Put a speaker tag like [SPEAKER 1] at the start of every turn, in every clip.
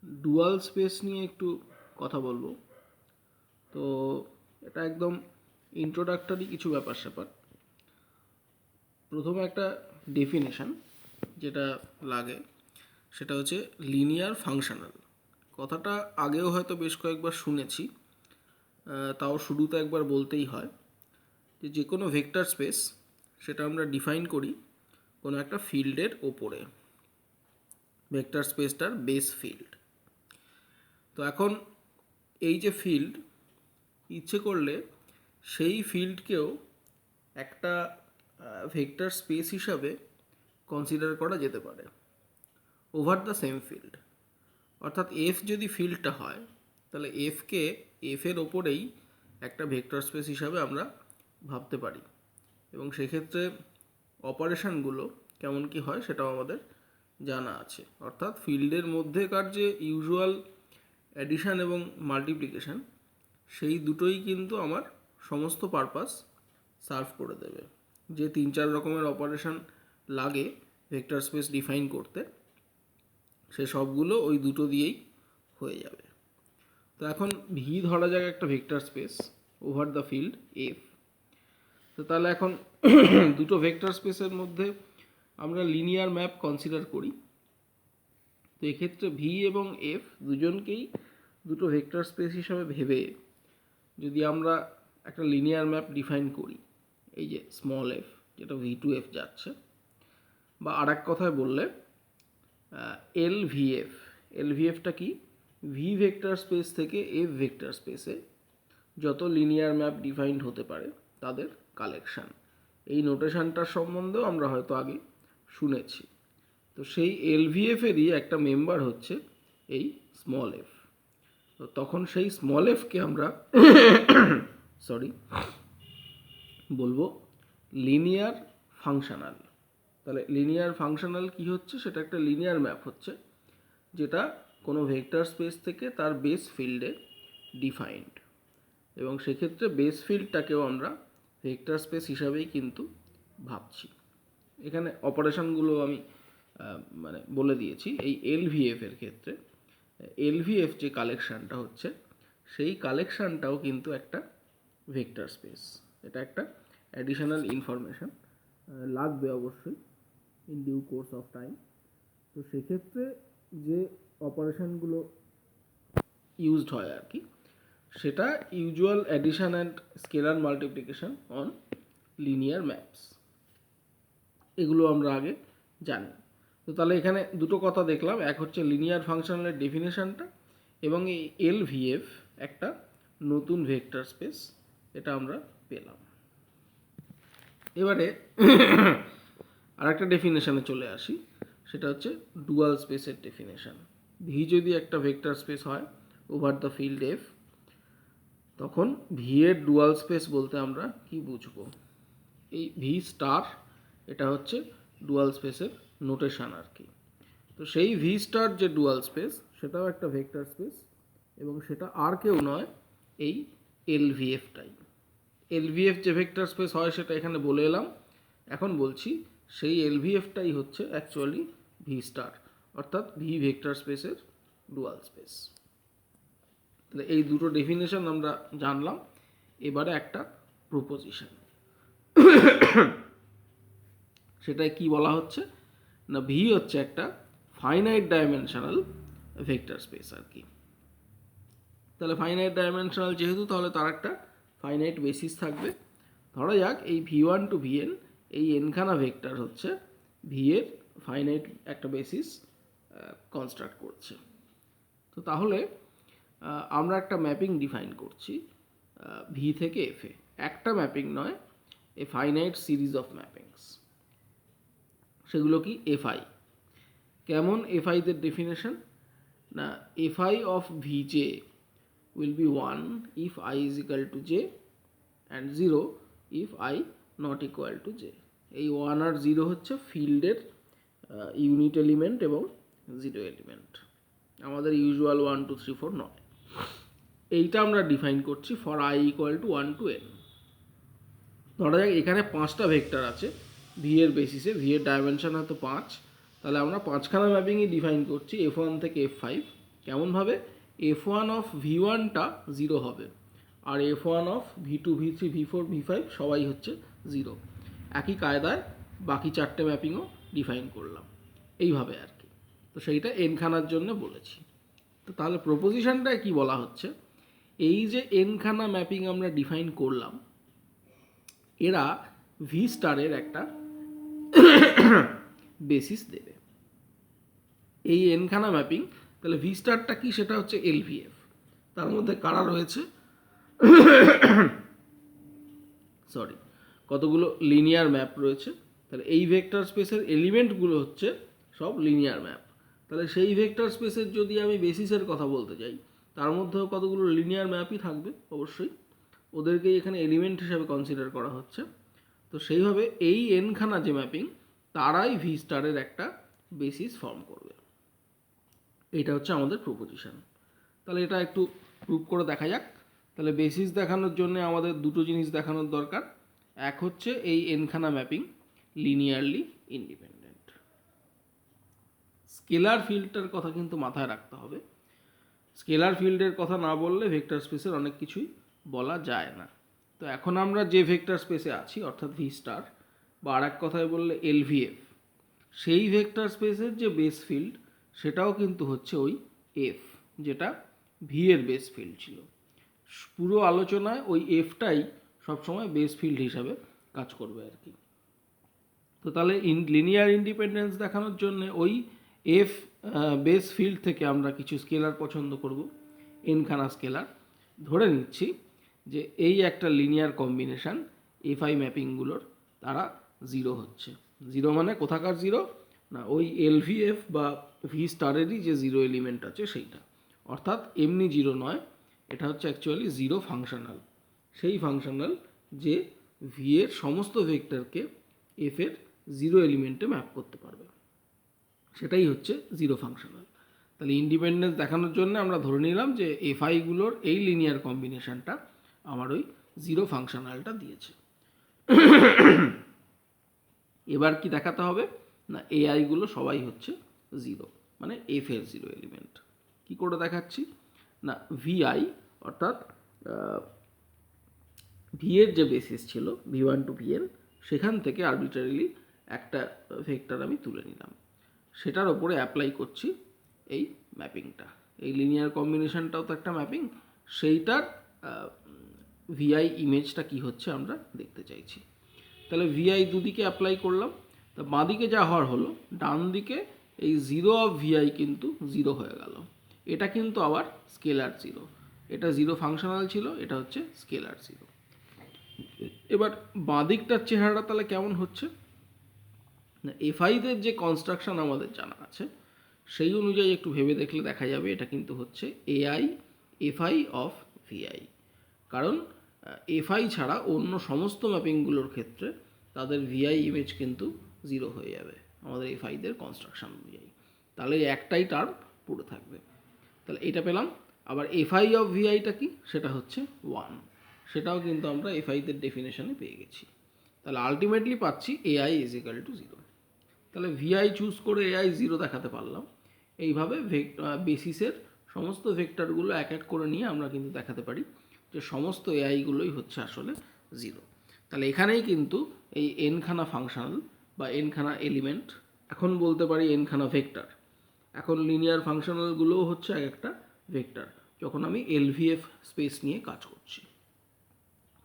[SPEAKER 1] Dual space নিয়ে একটু কথা বলবো। তো এটা একদম ইন্ট্রোডাক্টরি কিছু ব্যাপার স্যাপার। প্রথমে একটা ডেফিনেশন যেটা লাগে সেটা হচ্ছে লিনিয়ার ফাংশনাল। কথাটা আগেও হয়তো বেশ কয়েকবার শুনেছি, তাও শুরুতে একবার বলতেই হয় যে কোনো ভেক্টর স্পেস সেটা আমরা ডিফাইন করি কোনো একটা ফিল্ডের ওপরে, ভেক্টর স্পেসটার বেস ফিল্ড। তো এখন এই যে ফিল্ড, ইচ্ছে করলে সেই ফিল্ডকেও একটা ভেক্টর স্পেস হিসাবে কনসিডার করা যেতে পারে ওভার দ্য সেম ফিল্ড। অর্থাৎ এফ যদি ফিল্ডটা হয় তাহলে এফকে এফের ওপরেই একটা ভেক্টর স্পেস হিসাবে আমরা ভাবতে পারি, এবং সেক্ষেত্রে অপারেশনগুলো কেমন কি হয় সেটাও আমাদের জানা আছে। অর্থাৎ ফিল্ডের মধ্যেকার যে ইউজুয়াল অ্যাডিশন এবং মাল্টিপ্লিকেশন, সেই দুটোই কিন্তু আমার সমস্ত পারপাস সার্ভ করে দেবে। যে 3-4 রকমের অপারেশন লাগে ভেক্টর স্পেস ডিফাইন করতে, সে সবগুলো ওই দুটো দিয়েই হয়ে যাবে। তো এখন ভি ধরা যাক একটা vector space over the field F. তো তাহলে এখন দুটো ভেক্টর স্পেসের মধ্যে আমরা লিনিয়ার ম্যাপ কনসিডার করি। তো এক্ষেত্রে ভি এবং এফ দুজনকেই দুটো ভেক্টর স্পেস হিসাবে ভেবে যদি আমরা একটা লিনিয়ার ম্যাপ ডিফাইন করি, এই যে স্মল এফ যেটা ভি টু এফ যাচ্ছে, বা আর এক কথায় বললে এলভিএফটা কি, ভি ভেক্টর স্পেস থেকে এফ ভেক্টর স্পেসে যত লিনিয়ার ম্যাপ ডিফাইন্ড হতে পারে তাদের কালেকশান। এই নোটেশনটার সম্বন্ধেও আমরা হয়তো আগে শুনেছি। তো সেই এলভিএফেরই একটা মেম্বার হচ্ছে এই স্মল এফ। তো তখন সেই স্মল এফকে আমরা বলবো লিনিয়ার ফাংশনাল। তাহলে লিনিয়ার ফাংশনাল কি হচ্ছে, সেটা একটা লিনিয়ার ম্যাপ হচ্ছে যেটা কোনো ভেক্টর স্পেস থেকে তার বেস ফিল্ডে ডিফাইন্ড, এবং সেক্ষেত্রে বেস ফিল্ডটাকেও আমরা ভেক্টর স্পেস হিসাবেই কিন্তু ভাবছি। এখানে অপারেশনগুলো আমি বলে দিয়েছি। এই এলভিএফ এর ক্ষেত্রে এলভিএফ যে কালেকশানটা হচ্ছে, সেই কালেকশানটাও কিন্তু একটা ভেক্টর স্পেস। এটা একটা অ্যাডিশনাল ইনফরমেশন লাগবে অবশ্যই in due course of time. তো সেক্ষেত্রে যে অপারেশনগুলো ইউজড হয় আর কি, সেটা usual addition and scalar multiplication on linear maps, এগুলো আমরা আগে জানি। তো তাহলে এখানে দুটো কথা দেখলাম, এক হচ্ছে লিনিয়ার ফাংশনালের ডেফিনেশনটা, এবং এই এলভিএফ একটা নতুন ভেক্টর স্পেস, এটা আমরা পেলাম। এবারে আর একটা ডেফিনেশনে চলে আসি, সেটা হচ্ছে ডুয়াল স্পেসের ডেফিনেশন। ভি যদি একটা ভেক্টর স্পেস হয় ওভার দ্য ফিল্ড এফ, তখন ভি এর ডুয়াল স্পেস বলতে আমরা কি বুঝবো? এই ভি স্টার, এটা হচ্ছে ডুয়াল স্পেসের নোটেশন আর কি। তো সেই ভি স্টার যে ডুয়াল স্পেস, সেটাও একটা ভেক্টর স্পেস, এবং সেটা আর কেউ নয়, এই এলভিএফটাই। এলভিএফ যে ভেক্টর স্পেস হয় সেটা এখানে বলে এলাম। এখন বলছি সেই এলভিএফটাই হচ্ছে অ্যাকচুয়ালি ভি স্টার, অর্থাৎ ভি ভেক্টর স্পেসের ডুয়াল স্পেস। তাহলে এই দুটো ডেফিনেশন আমরা জানলাম। এবারে একটা প্রপোজিশন, সেটাই কি বলা হচ্ছে না, ভি হচ্ছে একটা ফাইনাইট ডাইমেনশনাল ভেক্টর স্পেস আর কি। তাহলে ফাইনাইট ডাইমেনশনাল যেহেতু, তাহলে তার একটা ফাইনাইট বেসিস থাকবে। ধরা যাক এই ভি ওয়ান টু ভিএন, এই এনখানা ভেক্টর হচ্ছে ভি এর ফাইনাইট একটা বেসিস কনস্ট্রাক্ট করছে। তো তাহলে আমরা একটা ম্যাপিং ডিফাইন করছি ভি থেকে এফে, একটা ম্যাপিং নয়, এ ফাইনাইট সিরিজ অফ ম্যাপিংস। সেগুলো কি এফআই। কেমন এফআইদের ডেফিনেশন না, FI of V J will be 1 if I is equal to j and 0 if I not equal to j. এই 1 আর 0 হচ্ছে ফিল্ডের ইউনিট এলিমেন্ট এবং জিরো এলিমেন্ট, আমাদের ইউজুয়াল 1 2 3 4 নয়। এইটা আমরা ডিফাইন করছি for i equal to 1 to n। ধরা যাক এখানে 5টা ভেক্টর আছে ভি এর বেসিসে, ভি এর ডাইমেনশন হয়তো 5, তাহলে আমরা 5খানা ম্যাপিংই ডিফাইন করছি F1 থেকে F5, কেমনভাবে? F1 অফ V1টা 0 হবে, আর F1 of V2 V3 V4 V5 সবাই হচ্ছে 0। একই কায়দায় বাকি 4টে ম্যাপিংও ডিফাইন করলাম এইভাবে আর কি। তো সেইটা এনখানার জন্য বলেছি। তো তাহলে প্রপোজিশনটায় কি বলা হচ্ছে, এই যে এনখানা ম্যাপিং আমরা ডিফাইন করলাম, এরা ভি স্টারের একটা বেসিস দেবে। এই এনখানা ম্যাপিং, তাহলে ভি স্টারটা কি, সেটা হচ্ছে এলভিএফ। তার মধ্যে কারা রয়েছে, কতগুলো লিনিয়ার ম্যাপ রয়েছে। তাহলে এই ভেক্টর স্পেসের এলিমেন্টগুলো হচ্ছে সব লিনিয়ার ম্যাপ। তাহলে সেই ভেক্টর স্পেসের যদি আমি বেসিসের কথা বলতে যাই, তার মধ্যেও কতগুলো লিনিয়ার ম্যাপই থাকবে অবশ্যই, ওদেরকেই এখানে এলিমেন্ট হিসাবে কনসিডার করা হচ্ছে। তো সেইভাবে এই এনখানা যে ম্যাপিং, তারাই ভি স্টারের একটা বেসিস ফর্ম করবে। এইটা হচ্ছে আমাদের প্রপোজিশন। তাহলে এটা একটু প্রুভ করে দেখা যাক। তাহলে বেসিস দেখানোর জন্য আমাদের দুটো জিনিস দেখানোর দরকার। এক হচ্ছে এই এনখানা ম্যাপিং লিনিয়ারলি ইন্ডিপেন্ডেন্ট। স্কেলার ফিল্ডটার কথা কিন্তু মাথায় রাখতে হবে। স্কেলার ফিল্ডের কথা না বললে ভেক্টর স্পেসের অনেক কিছুই বলা যায় না। তো এখন আমরা যে ভেক্টর স্পেসে আছি, অর্থাৎ ভি স্টার, বা আর এক কথায় বললে এলভিএফ, সেই ভেক্টর স্পেসের যে বেস ফিল্ড, সেটাও কিন্তু হচ্ছে ওই এফ, যেটা ভি এর বেস ফিল্ড ছিল। পুরো আলোচনায় ওই এফটাই সবসময় বেস ফিল্ড হিসাবে কাজ করবে আর কি। তো তাহলে লিনিয়ার ইন্ডিপেন্ডেন্স দেখানোর জন্য ওই এফ বেস ফিল্ড থেকে আমরা কিছু স্কেলার পছন্দ করব, এনখানা স্কেলার। ধরে নিচ্ছি যে এই একটা লিনিয়ার কম্বিনেশান এফআই ম্যাপিংগুলোর তারা 0 হচ্ছে। 0 মানে কোথাকার 0 না, ওই এলভিএফ বা ভি স্টারেরই যে 0 এলিমেন্ট আছে সেইটা, অর্থাৎ এমনি 0 নয়, এটা হচ্ছে অ্যাকচুয়ালি 0 ফাংশনাল। সেই ফাংশনাল যে ভি এর সমস্ত ভেক্টরকে এফ এর 0 এলিমেন্টে ম্যাপ করতে পারবে, সেটাই হচ্ছে 0 ফাংশনাল। তাহলে ইন্ডিপেন্ডেন্স দেখানোর জন্য আমরা ধরে নিলাম যে এফআইগুলোর এই লিনিয়ার কম্বিনেশনটা আমার ওই 0 ফাংশনালটা দিয়েছে। এবার কি দেখাতে হবে না, এআইগুলো সবাই হচ্ছে 0, মানে এফ এর 0 এলিমেন্ট। কি করে দেখাচ্ছি না, ভিআই অর্থাৎ ভি এর যে বেসিস ছিল V1 টু Vn, সেখান থেকে আরবিট্রারিলি একটা ভেক্টর আমি তুলে নিলাম, সেটার ওপরে অ্যাপ্লাই করছি এই ম্যাপিংটা। এই লিনিয়ার কম্বিনেশনটাও তো একটা ম্যাপিং, সেইটার ভিআই ইমেজটা কি হচ্ছে আমরা দেখতে চাইছি। তাহলে ভিআই দুদিকে অ্যাপ্লাই করলাম। তা বাঁদিকে যা হওয়ার হলো, ডান দিকে এই 0 অফ ভিআই কিন্তু 0 হয়ে গেল। এটা কিন্তু আবার স্কেলার 0, এটা 0 ফাংশনাল ছিল, এটা হচ্ছে স্কেলার 0। এবার বাঁদিকটার চেহারাটা তাহলে কেমন হচ্ছে না, এফআইদের যে কনস্ট্রাকশন আমাদের জানা আছে, সেই অনুযায়ী একটু ভেবে দেখলে দেখা যাবে এটা কিন্তু হচ্ছে এআই এফআই অফ ভিআই। কারণ এফআই ছাড়া অন্য সমস্ত ম্যাপিংগুলোর ক্ষেত্রে তাদের ভিআই ইমেজ কিন্তু 0 হয়ে যাবে আমাদের এফআইদের কনস্ট্রাকশন অনুযায়ী। তাহলে একটাই টার্ম পুরো থাকবে। তাহলে এটা পেলাম। আবার এফআই অফ ভিআইটা কি, সেটা হচ্ছে 1, সেটাও কিন্তু আমরা এফআইদের ডেফিনেশনে পেয়ে গেছি। তাহলে আলটিমেটলি পাচ্ছি এআই ইজ ইকাল টু 0। তাহলে ভিআই চুজ করে এআই 0 দেখাতে পারলাম। এইভাবে বেসিসের সমস্ত ভেক্টরগুলো এক এক করে নিয়ে আমরা কিন্তু দেখাতে পারি যে সমস্ত এআইগুলোই হচ্ছে আসলে 0। তাহলে এখানেই কিন্তু এই এনখানা ফাংশনাল বা এনখানা এলিমেন্ট, এখন বলতে পারি এনখানা ভেক্টর, এখন লিনিয়ার ফাংশনালগুলোও হচ্ছে এক একটা ভেক্টর যখন আমি এলভিএফ স্পেস নিয়ে কাজ করছি।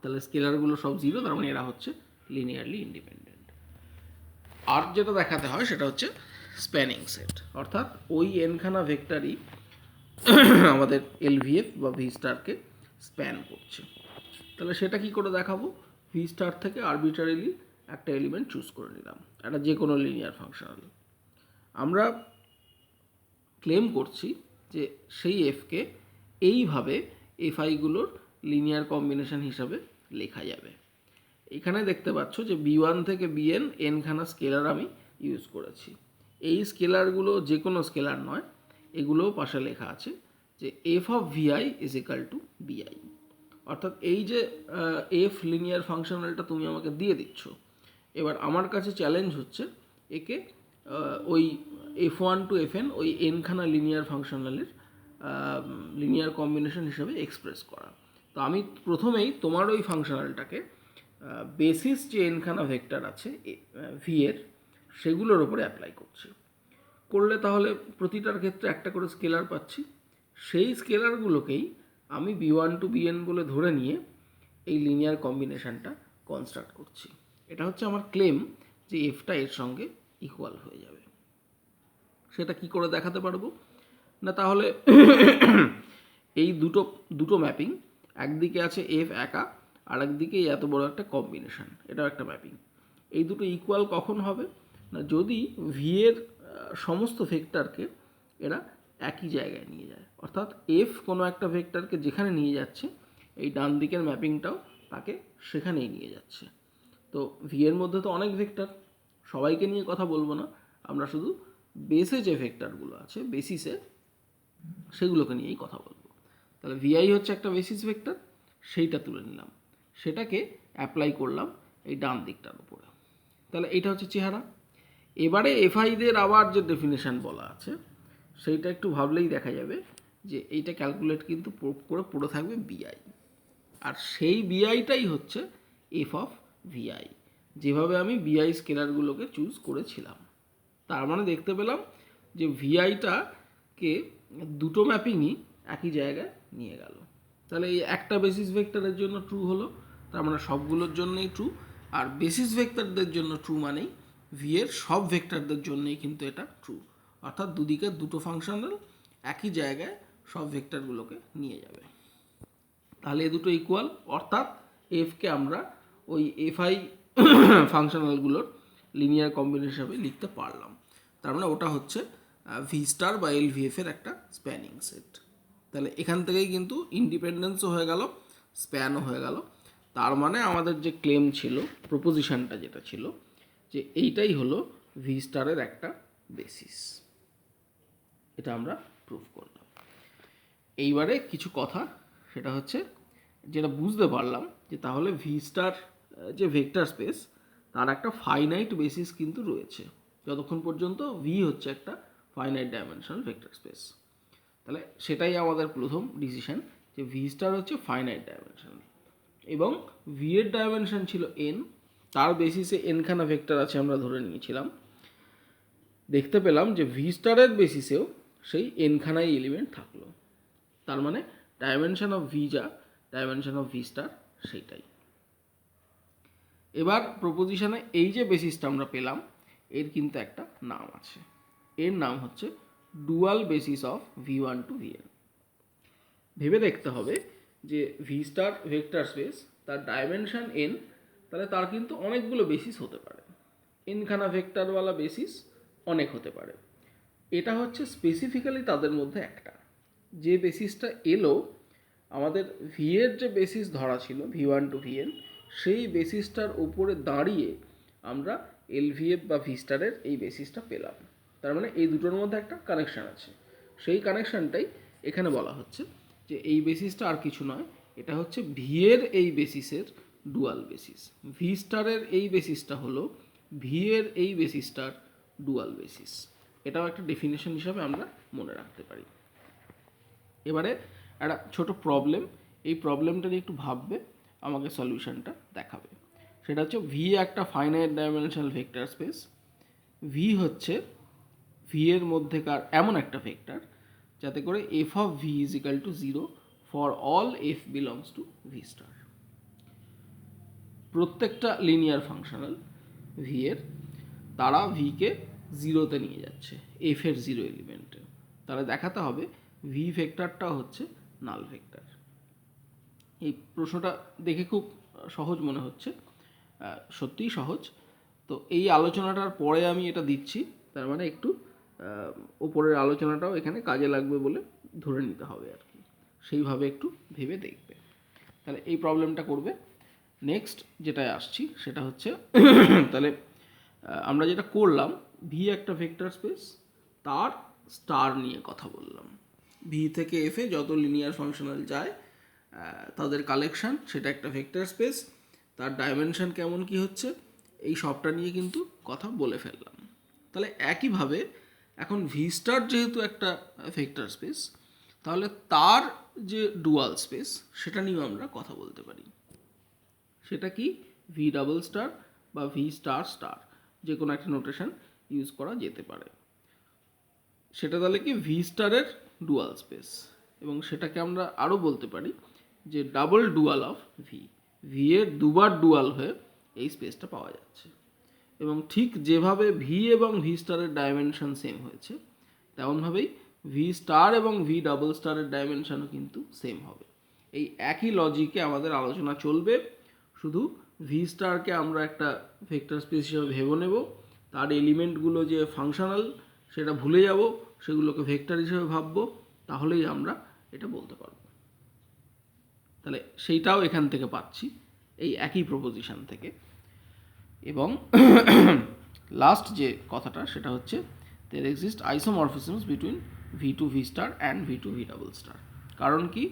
[SPEAKER 1] তাহলে স্কেলারগুলো সব 0, তার মানে এরা হচ্ছে লিনিয়ারলি ইন্ডিপেন্ডেন্ট। আর যেটা দেখাতে হয় সেটা হচ্ছে স্প্যানিং সেট, অর্থাৎ ওই এনখানা ভেক্টরই আমাদের এলভিএফ বা ভি স্টারকে স্প্যান করছে। তাহলে সেটা কি করে দেখাবো, ভি স্টার থেকে আরবিট্রারিলি একটা এলিমেন্ট চুজ করে নিলাম, একটা যে কোনো লিনিয়ার ফাংশনাল। আমরা ক্লেম করছি যে সেই এফকে এইভাবে এফআইগুলোর লিনিয়ার কম্বিনেশন হিসাবে লেখা যাবে। এখানে দেখতে পাচ্ছ যে B1 থেকে Bn এনখানা স্কেলার আমি ইউজ করেছি। এই স্কেলারগুলো যে কোনো স্কেলার নয়, এগুলোও পাশে লেখা আছে যে F of VI is equal to BI. অর্থাৎ এই যে এফ লিনিয়ার ফাংশনালটা তুমি আমাকে দিয়ে দিচ্ছ, এবার আমার কাছে চ্যালেঞ্জ হচ্ছে একে ওই F1 টু Fn ওই এনখানা লিনিয়ার ফাংশনালের লিনিয়ার কম্বিনেশন হিসেবে এক্সপ্রেস করা। তো আমি প্রথমেই তোমার ওই ফাংশনালটাকে বেসিস যে এনখানা ভেক্টর আছে ভি এর সেগুলোর ওপরে অ্যাপ্লাই করছি। করলে তাহলে প্রতিটার ক্ষেত্রে একটা করে স্কেলার পাচ্ছি। সেই স্কেলারগুলোকেই আমি b1 to bn বলে ধরে নিয়ে এই লিনিয়ার কম্বিনেশনটা কনস্ট্রাক্ট করছি। এটা হচ্ছে আমার ক্লেম যে এফটা এর সঙ্গে ইকুয়াল হয়ে যাবে। সেটা কি করে দেখাতে পারবো না, তাহলে এই দুটো ম্যাপিং, একদিকে আছে এফ একা আর একদিকে এত বড় একটা কম্বিনেশন, এটাও একটা ম্যাপিং। এই দুটো ইকুয়াল কখন হবে না, যদি ভি এর সমস্ত ভেক্টরকে এরা একই জায়গায় নিয়ে যায়, অর্থাৎ এফ কোনো একটা ভেক্টরকে যেখানে নিয়ে যাচ্ছে এই ডান দিকের ম্যাপিংটাও তাকে সেখানেই নিয়ে যাচ্ছে। তো ভি এর মধ্যে তো অনেক ভেক্টর, সবাইকে নিয়ে কথা বলবো না, আমরা শুধু বেসে যে ভেক্টরগুলো আছে বেসিসে সেগুলোকে নিয়েই কথা বলবো। তাহলে ভিআই হচ্ছে একটা বেসিস ভেক্টর, সেইটা তুলে নিলাম, সেটাকে অ্যাপ্লাই করলাম এই ডান দিকটার উপরে। তাহলে এইটা হচ্ছে চেহারা। এবারে এফআইদের আবার যে ডেফিনেশান বলা আছে সেইটা একটু ভাবলেই দেখা যাবে যে এইটা ক্যালকুলেট কিন্তু করে পড়ে থাকবে বিআই, আর সেই বিআইটাই হচ্ছে এফ অফ ভিআই, যেভাবে আমি বিআই স্কেলারগুলোকে চুজ করেছিলাম। তার মানে দেখতে পেলাম যে ভিআইটাকে দুটো ম্যাপিংই একই জায়গায় নিয়ে গেল। তাহলে এই একটা বেসিস ভেক্টরের জন্য ট্রু হলো, তার মানে সবগুলোর জন্যই ট্রু। আর বেসিস ভেক্টরদের জন্য ট্রু মানেই ভি এর সব ভেক্টরদের জন্যই কিন্তু এটা ট্রু, অর্থাৎ দুদিকে দুটো ফাংশনাল একই জায়গায় সব ভেক্টরগুলোকে নিয়ে যাবে। তাহলে এ দুটো ইকুয়াল, অর্থাৎ এফকে আমরা ওই এফআই ফাংশনালগুলোর লিনিয়ার কম্বিনেশন হিসাবে লিখতে পারলাম। তার মানে ওটা হচ্ছে ভি স্টার বা এল ভি এফ এর একটা স্প্যানিং সেট। তাহলে এখান থেকেই কিন্তু ইন্ডিপেন্ডেন্সও হয়ে গেল, স্প্যানও হয়ে গেল। তার মানে আমাদের যে ক্লেম ছিল, প্রপোজিশনটা যেটা ছিল, যে এইটাই হলো ভি স্টারের একটা বেসিস, এটা আমরা প্রুফ করলাম। এইবারে কিছু কথা, সেটা হচ্ছে যেটা বুঝতে পারলাম যে তাহলে ভি স্টার যে ভেক্টর স্পেস তার একটা ফাইনাইট বেসিস কিন্তু রয়েছে, যতক্ষণ পর্যন্ত ভি হচ্ছে একটা ফাইনাইট ডাইমেনশনাল ভেক্টর স্পেস। তাহলে সেটাই আমাদের প্রথম ডিসিশন যে ভি স্টার হচ্ছে ফাইনাইট ডাইমেনশনাল, এবং ভি এর ডাইমেনশন ছিল এন, তার বেসিসে এনখানা ভেক্টর আছে আমরা ধরে নিয়েছিলাম। দেখতে পেলাম যে ভি স্টারের বেসিসেও সেই এনখানাই এলিমেন্ট থাকলো, তার মানে ডাইমেনশন অফ ভি যা ডাইমেনশন অফ ভি স্টার সেইটাই। এবার প্রপোজিশনে এই যে বেসিসটা আমরা পেলাম এর কিন্তু একটা নাম আছে, এর নাম হচ্ছে dual basis of V one to VN. ভেবে দেখতে হবে যে ভি স্টার ভেক্টর স্পেস, তার ডাইমেনশন এন, তাহলে তার কিন্তু অনেকগুলো বেসিস হতে পারে, এনখানা ভেক্টরওয়ালা বেসিস অনেক হতে পারে। এটা হচ্ছে স্পেসিফিক্যালি তাদের মধ্যে একটা, যে বেসিসটা এলো আমাদের ভি এর যে বেসিস ধরা ছিল ভি ওয়ান টু ভিএন, সেই বেসিসটার উপরে দাঁড়িয়ে আমরা এলভিএফ বা ভি স্টারের এই বেসিসটা পেলাম। তার মানে এই দুটোর মধ্যে একটা কানেকশান আছে, সেই কানেকশানটাই এখানে বলা হচ্ছে যে এই বেসিসটা আর কিছু নয়, এটা হচ্ছে ভি এর এই বেসিসের ডুয়াল বেসিস। ভি স্টারের এই বেসিসটা হলো ভি এর এই বেসিসটার ডুয়াল বেসিস। এটাও একটা ডেফিনেশন হিসাবে আমরা মনে রাখতে পারি। এবারে একটা ছোট প্রবলেম, এই প্রবলেমটা নিয়ে একটু ভাববে, আমাকে সলিউশনটা দেখাবে। সেটা হচ্ছে ভি একটা finite dimensional vector space, V হচ্ছে ভি এর মধ্যেকার এমন একটা ভেক্টর যাতে করে F of V is equal two 0 for all F belongs to V star. প্রত্যেকটা লিনিয়ার ফাংশনাল ভি এর তারা ভিকে 0-তে নিয়ে যাচ্ছে, এফ এর 0 এলিমেন্টে। তাহলে দেখাতে হবে ভি ভেক্টরটা হচ্ছে নাল ভেক্টর। এই প্রশ্নটা দেখে খুব সহজ মনে হচ্ছে, সত্যিই সহজ। তো এই আলোচনাটার পরে আমি এটা দিচ্ছি, তার মানে একটু ওপরের আলোচনাটাও এখানে কাজে লাগবে বলে ধরে নিতে হবে আর কি, সেইভাবে একটু ভেবে দেখবে। তাহলে এই প্রবলেমটা করবে। নেক্সট যেটায় আসছি সেটা হচ্ছে তাহলে আমরা যেটা করলাম, ভি একটা ভেক্টর স্পেস, তার স্টার নিয়ে কথা বললাম। ভি থেকে এফে যত লিনিয়ার ফাংশনাল যায় তাদের কালেকশান, সেটা একটা ভেক্টর স্পেস, তার ডাইমেনশন কেমন কি হচ্ছে এই সবটা নিয়ে কিন্তু কথা বলে ফেললাম। তাহলে একইভাবে এখন ভি স্টার যেহেতু একটা ভেক্টর স্পেস, তাহলে তার যে ডুয়াল স্পেস সেটা নিয়েও আমরা কথা বলতে পারি। সেটা কি ভি ডাবল স্টার বা ভি স্টার স্টার, যে কোনো একটা নোটেশন ইউজ করা যেতে পারে। সেটা তাহলে কি ভি স্টারের ডুয়াল স্পেস, এবং সেটাকে আমরা আরও বলতে পারি যে double dual of V, V এর দুবার ডুয়াল হয়ে এই স্পেসটা পাওয়া যাচ্ছে। এবং ঠিক যেভাবে ভি এবং ভি স্টারের ডাইমেনশন সেম হয়েছে, তেমনভাবেই ভি স্টার এবং ভি ডাবল স্টারের ডাইমেনশনও কিন্তু সেম হবে। এই একই লজিকে আমাদের আলোচনা চলবে, শুধু ভি স্টারকে আমরা একটা ভেক্টর স্পেস হিসেবে ভেবে নেব, তার এলিমেন্টগুলো যে ফাংশনাল সেটা ভুলে যাব, সেগুলোকে ভেক্টর হিসেবে ভাববো, তাহলেই আমরা এটা বলতে পারবো। তাহলে সেইটাও এখান থেকে পাচ্ছি, এই একই প্রপোজিশন থেকে। এবং লাস্ট যে কথাটা সেটা হচ্ছে there exist isomorphisms between v2 v star and v2 v double star। কারণ কি,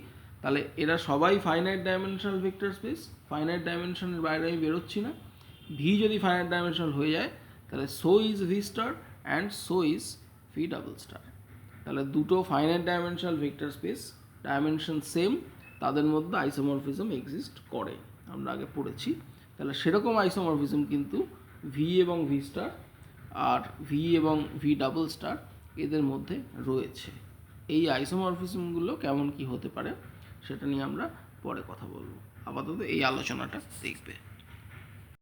[SPEAKER 1] তাহলে এরা সবাই finite dimensional vector space, finite ডাইমেনশনের বাইরে আমি বেরোচ্ছি না। ভি যদি ফাইনাইট ডাইমেনশনাল হয়ে যায় তাহলে so is V star and so is V double star. তাহলে দুটো finite dimensional vector space, dimension same, তাদের মধ্যে আইসোমরফিজম এক্সিস্ট করে, আমরা আগে পড়েছি। তাহলে সেরকম আইসোমরফিজম কিন্তু ভি এবং ভি স্টার আর ভি এবং ভি ডাবল স্টার এদের মধ্যে রয়েছে। এই আইসোমরফিজমগুলো কেমন কি হতে পারে সেটা নিয়ে আমরা পরে কথা বলবো, আপাতত এই আলোচনাটা দেখবে।